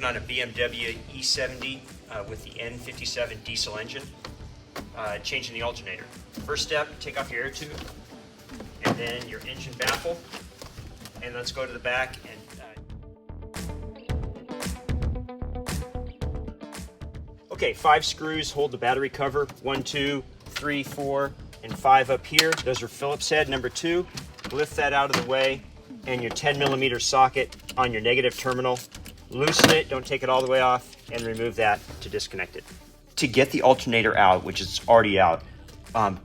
working on a BMW E70 with the M57 diesel engine, changing the alternator. First step, take off your air tube, and then your engine baffle, and let's go to the back and okay, 5 screws hold the battery cover. 1, 2, 3, 4, and 5 up here. Those are Phillips head number 2. Lift that out of the way, and your 10mm socket on your negative terminal. Loosen it, don't take it all the way off, and remove that to disconnect it. To get the alternator out, which is already out,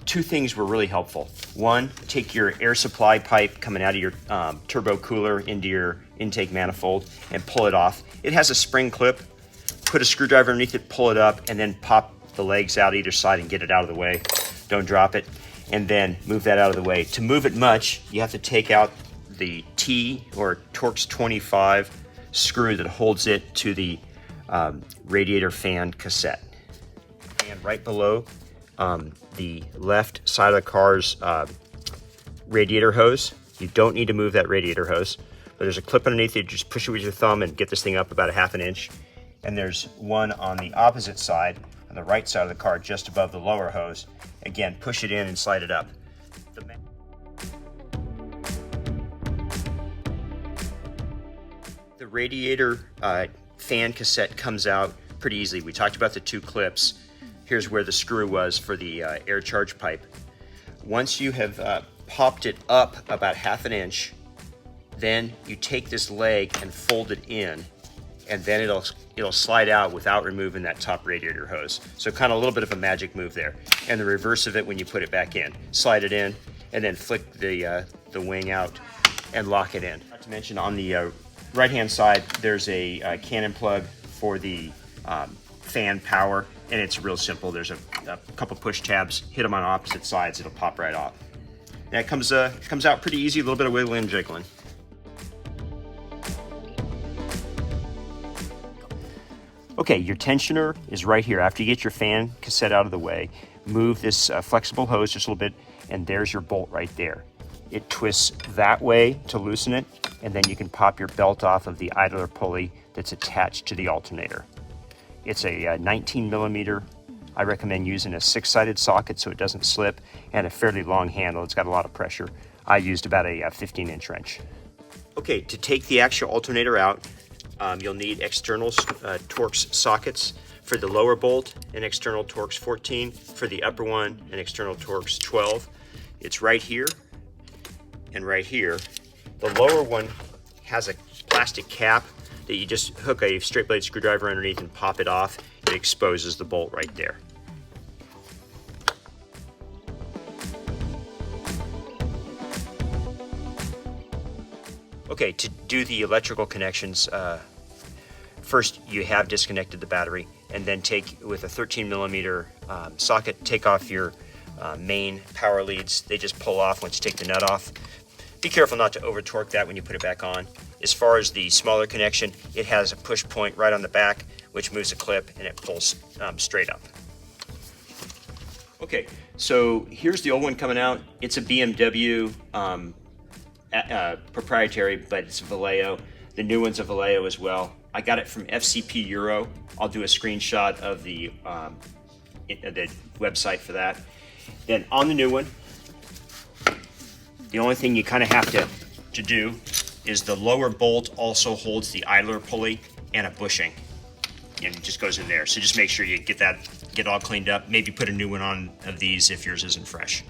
2 things were really helpful. One, take your air supply pipe coming out of your turbo cooler into your intake manifold and pull it off. It has a spring clip. Put a screwdriver underneath it, pull it up, and then pop the legs out either side and get it out of the way. Don't drop it. And then move that out of the way. To move it much, you have to take out the T or Torx 25 screw that holds it to the radiator fan cassette. And right below the left side of the car's radiator hose. You don't need to move that radiator hose, but there's a clip underneath it. Just push it with your thumb and get this thing up about a ½ inch. And there's one on the opposite side, on the right side of the car, just above the lower hose. Again, push it in and slide it up. The radiator fan cassette comes out pretty easily. We talked about the 2 clips. Here's where the screw was for the air charge pipe. Once you have popped it up about ½ inch, then you take this leg and fold it in, and then it'll slide out without removing that top radiator hose. So kind of a little bit of a magic move there. And the reverse of it when you put it back in. Slide it in, and then flick the wing out and lock it in. Not to mention on the right-hand side, there's a cannon plug for the fan power, and it's real simple. There's a couple push tabs. Hit them on opposite sides, it'll pop right off. That comes out pretty easy, a little bit of wiggling and jiggling. Okay, your tensioner is right here. After you get your fan cassette out of the way, move this flexible hose just a little bit, and there's your bolt right there. It twists that way to loosen it, and then you can pop your belt off of the idler pulley that's attached to the alternator. It's a 19mm. I recommend using a 6-sided socket so it doesn't slip, and a fairly long handle. It's got a lot of pressure. I used about a 15-inch wrench. Okay, to take the actual alternator out, you'll need external Torx sockets for the lower bolt, and external Torx 14 for the upper one, and external Torx 12. It's right here and right here. The lower one has a plastic cap that you just hook a straight blade screwdriver underneath and pop it off. It exposes the bolt right there. Okay, to do the electrical connections, first you have disconnected the battery, and then take with a 13mm socket, take off your main power leads. They just pull off once you take the nut off. Be careful not to over torque that when you put it back on. As far as the smaller connection, it has a push point right on the back, which moves a clip and it pulls straight up. Okay, so here's the old one coming out. It's a BMW proprietary, but it's a Vallejo. The new one's a Vallejo as well. I got it from FCP Euro. I'll do a screenshot of the website for that. Then on the new one, the only thing you kind of have to do is the lower bolt also holds the idler pulley and a bushing, and it just goes in there. So just make sure you get all cleaned up. Maybe put a new one on of these if yours isn't fresh.